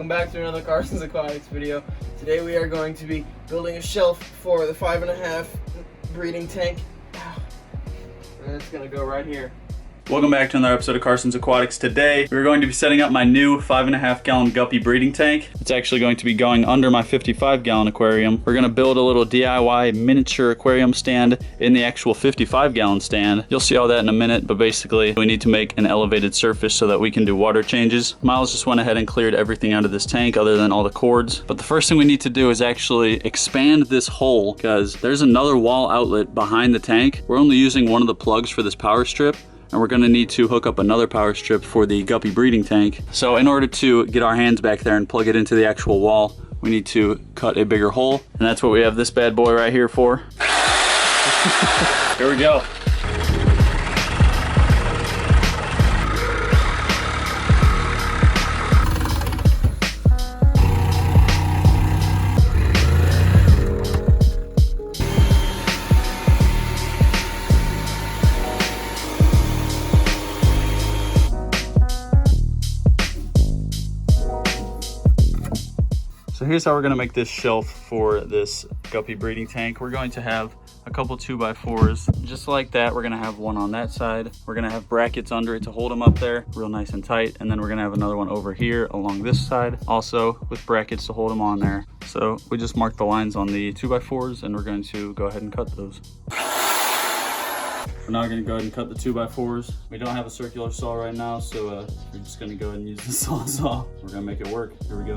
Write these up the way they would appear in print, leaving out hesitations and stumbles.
welcome back to another Carson's Aquatics video. Today we are going to be building a shelf for the 5.5 breeding tank. And it's gonna go right here. Welcome back to another episode of Carson's Aquatics. Today, we're going to be setting up my new 5.5 gallon guppy breeding tank. It's actually going to be going under my 55 gallon aquarium. We're gonna build a little DIY miniature aquarium stand in the actual 55 gallon stand. You'll see all that in a minute, but basically we need to make an elevated surface so that we can do water changes. Miles just went ahead and cleared everything out of this tank other than all the cords. But the first thing we need to do is actually expand this hole because there's another wall outlet behind the tank. We're only using one of the plugs for this power strip, and we're gonna need to hook up another power strip for the guppy breeding tank. So in order to get our hands back there and plug it into the actual wall, we need to cut a bigger hole. And that's what we have this bad boy right here for. Here we go. So here's how we're gonna make this shelf for this guppy breeding tank. We're going to have a couple 2x4s, just like that. We're gonna have one on that side. We're gonna have brackets under it to hold them up there, real nice and tight. And then we're gonna have another one over here along this side, also with brackets to hold them on there. So we just marked the lines on the 2x4s and we're going to go ahead and cut those. We're now gonna go ahead and cut the 2x4s. We don't have a circular saw right now, so we're just gonna go ahead and use the Sawzall. We're gonna make it work. Here we go.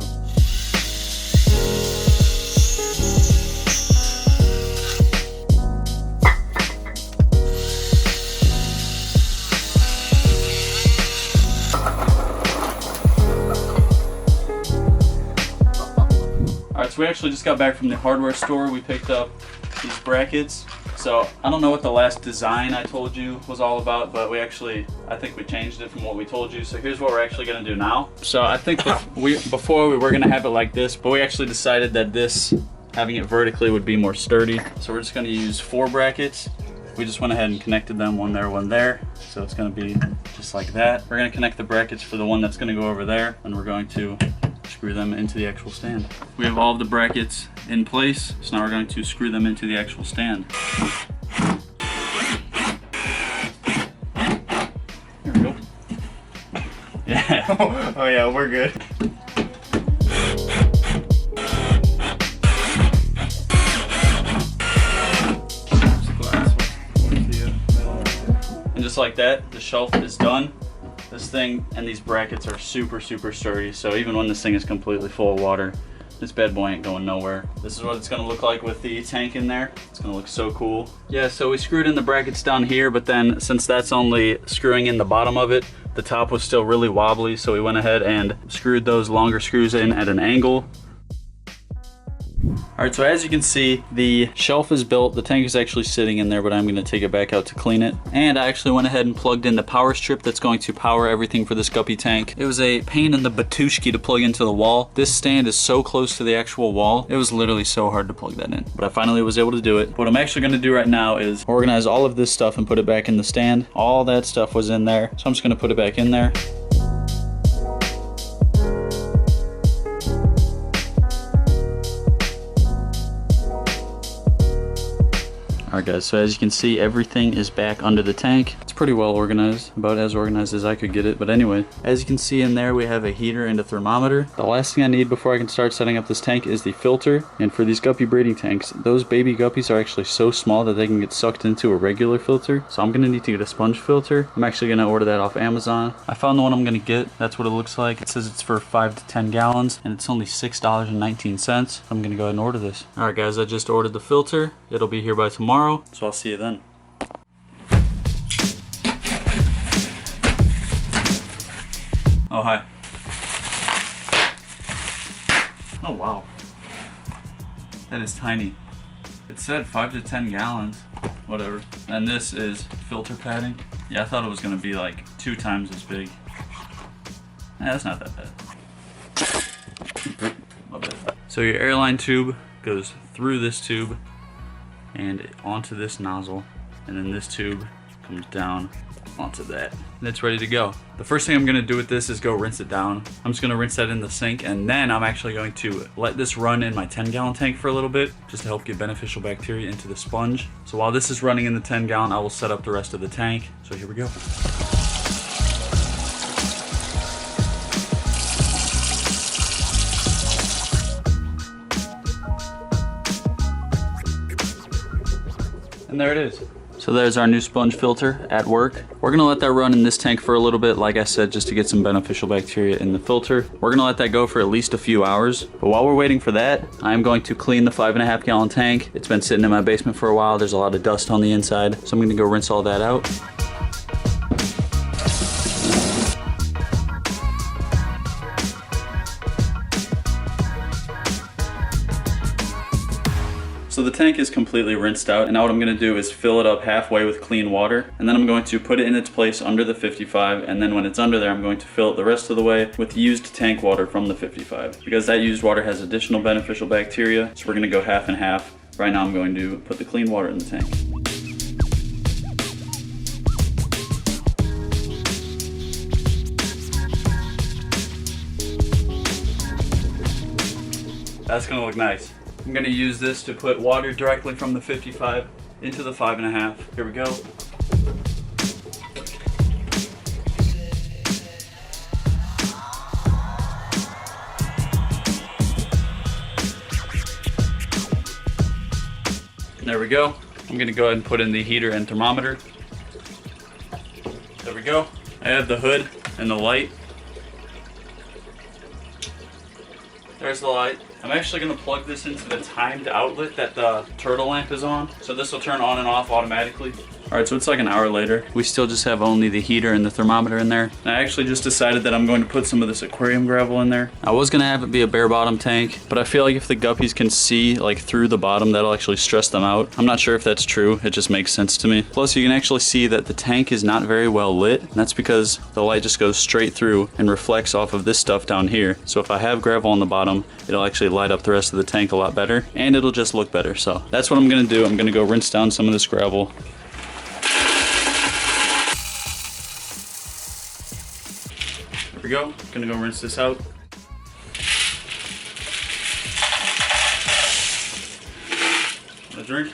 Alright, so we actually just got back from the hardware store. We picked up these brackets. So I don't know what the last design I told you was all about, but I think we changed it from what we told you. So here's what we're actually gonna do now. So I think before we were gonna have it like this, but we actually decided that this, having it vertically, would be more sturdy. So we're just gonna use 4 brackets. We just went ahead and connected them, one there, one there. So it's gonna be just like that. We're gonna connect the brackets for the one that's gonna go over there, and we're going to screw them into the actual stand. We have all of the brackets in place, so now we're going to screw them into the actual stand. There we go. Yeah. Oh yeah, we're good. And just like that, the shelf is done. This thing and these brackets are super sturdy, so even when this thing is completely full of water, this bad boy ain't going nowhere. This is what it's gonna look like with the tank in there. It's gonna look so cool. Yeah, so we screwed in the brackets down here, but then since that's only screwing in the bottom of it, the top was still really wobbly, so we went ahead and screwed those longer screws in at an angle. All right, so as you can see, the shelf is built. The tank is actually sitting in there, but I'm gonna take it back out to clean it. And I actually went ahead and plugged in the power strip that's going to power everything for this guppy tank. It was a pain in the batushki to plug into the wall. This stand is so close to the actual wall. It was literally so hard to plug that in, but I finally was able to do it. What I'm actually gonna do right now is organize all of this stuff and put it back in the stand. All that stuff was in there, so I'm just gonna put it back in there. Alright guys, so as you can see, everything is back under the tank. It's pretty well organized, about as organized as I could get it. But anyway, as you can see in there, we have a heater and a thermometer. The last thing I need before I can start setting up this tank is the filter. And for these guppy breeding tanks, those baby guppies are actually so small that they can get sucked into a regular filter. So I'm gonna need to get a sponge filter. I'm actually gonna order that off Amazon. I found the one I'm gonna get. That's what it looks like. It says it's for 5 to 10 gallons and it's only $6.19. So I'm gonna go ahead and order this. Alright guys, I just ordered the filter. It'll be here by tomorrow. So I'll see you then. Oh, hi. Oh, wow. That is tiny. It said 5 to 10 gallons. Whatever. And this is filter padding. Yeah, I thought it was going to be like 2 times as big. Yeah, that's not that bad. Love it. So your airline tube goes through this tube and onto this nozzle, and then this tube comes down onto that, and it's ready to go. The first thing I'm gonna do with this is go rinse it down. I'm just gonna rinse that in the sink, and then I'm actually going to let this run in my 10-gallon tank for a little bit, just to help get beneficial bacteria into the sponge. So while this is running in the 10-gallon, I will set up the rest of the tank. So here we go. And there it is. So there's our new sponge filter at work. We're gonna let that run in this tank for a little bit, like I said, just to get some beneficial bacteria in the filter. We're gonna let that go for at least a few hours. But while we're waiting for that, I'm going to clean the 5.5 gallon tank. It's been sitting in my basement for a while. There's a lot of dust on the inside. So I'm gonna go rinse all that out. So the tank is completely rinsed out, and now what I'm gonna do is fill it up halfway with clean water, and then I'm going to put it in its place under the 55, and then when it's under there, I'm going to fill it the rest of the way with used tank water from the 55, because that used water has additional beneficial bacteria, so we're gonna go half and half. Right now I'm going to put the clean water in the tank. That's gonna look nice. I'm gonna use this to put water directly from the 55 into the 5.5. Here we go. There we go. I'm gonna go ahead and put in the heater and thermometer. There we go. I have the hood and the light. There's the light. I'm actually gonna plug this into the timed outlet that the turtle lamp is on. So this will turn on and off automatically. All right, so it's like an hour later. We still just have only the heater and the thermometer in there. And I actually just decided that I'm going to put some of this aquarium gravel in there. I was gonna have it be a bare bottom tank, but I feel like if the guppies can see like through the bottom, that'll actually stress them out. I'm not sure if that's true. It just makes sense to me. Plus you can actually see that the tank is not very well lit. And that's because the light just goes straight through and reflects off of this stuff down here. So if I have gravel on the bottom, it'll actually light up the rest of the tank a lot better, and it'll just look better. So that's what I'm gonna do. I'm gonna go rinse down some of this gravel. There we go. Gonna go rinse this out. A drink.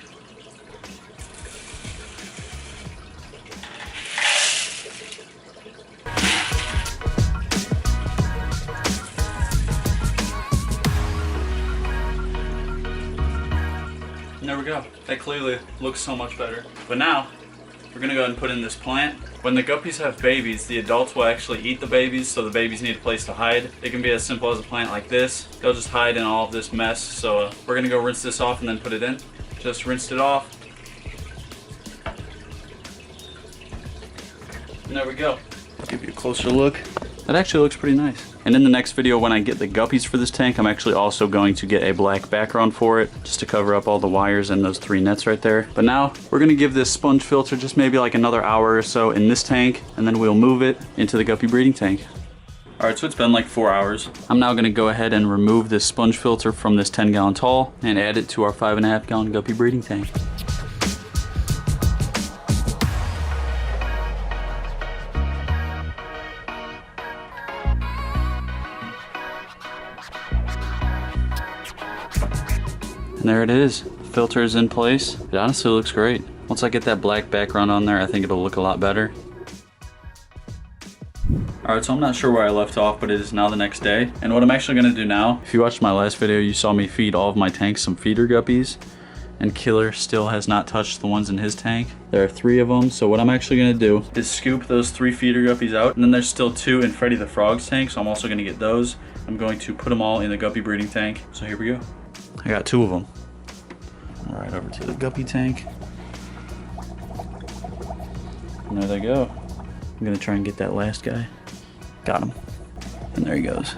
And there we go. That clearly looks so much better. But now, we're gonna go ahead and put in this plant. When the guppies have babies, the adults will actually eat the babies, so the babies need a place to hide. It can be as simple as a plant like this. They'll just hide in all of this mess. So we're gonna go rinse this off and then put it in. Just rinsed it off. And there we go. I'll give you a closer look. That actually looks pretty nice. And in the next video, when I get the guppies for this tank, I'm actually also going to get a black background for it, just to cover up all the wires and those 3 nets right there. But now, we're gonna give this sponge filter just maybe like another hour or so in this tank, and then we'll move it into the guppy breeding tank. All right, so it's been like 4 hours. I'm now gonna go ahead and remove this sponge filter from this 10-gallon tall and add it to our 5.5-gallon guppy breeding tank. And there it is. Filter is in place. It honestly looks great. Once I get that black background on there, I think it'll look a lot better. Alright, so I'm not sure where I left off, but it is now the next day. And what I'm actually going to do now, if you watched my last video, you saw me feed all of my tanks some feeder guppies. And Killer still has not touched the ones in his tank. There are 3 of them, so what I'm actually going to do is scoop those 3 feeder guppies out. And then there's still 2 in Freddy the Frog's tank, so I'm also going to get those. I'm going to put them all in the guppy breeding tank. So here we go. I got 2 of them. All right, over to the guppy tank. And there they go. I'm gonna try and get that last guy. Got him. And there he goes.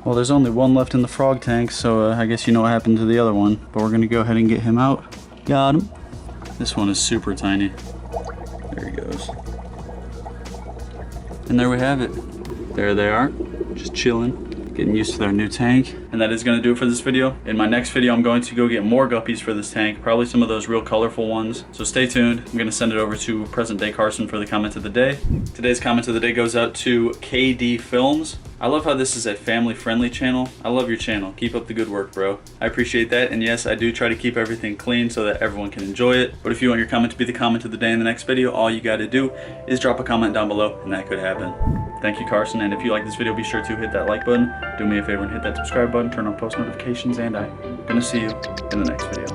Well, there's only 1 left in the frog tank, so I guess you know what happened to the other one. But we're gonna go ahead and get him out. Got him. This one is super tiny. There he goes. And there we have it. There they are, just chilling, getting used to their new tank. And that is going to do it for this video. In my next video, I'm going to go get more guppies for this tank, probably some of those real colorful ones. So stay tuned. I'm going to send it over to present day Carson for the comment of the day. Today's comment of the day goes out to KD Films. I love how this is a family-friendly channel. I love your channel. Keep up the good work, bro. I appreciate that, and yes, I do try to keep everything clean so that everyone can enjoy it. But if you want your comment to be the comment of the day in the next video, all you gotta do is drop a comment down below, and that could happen. Thank you, Carson, and if you like this video, be sure to hit that like button, do me a favor and hit that subscribe button, turn on post notifications, and I'm gonna see you in the next video.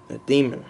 The demon.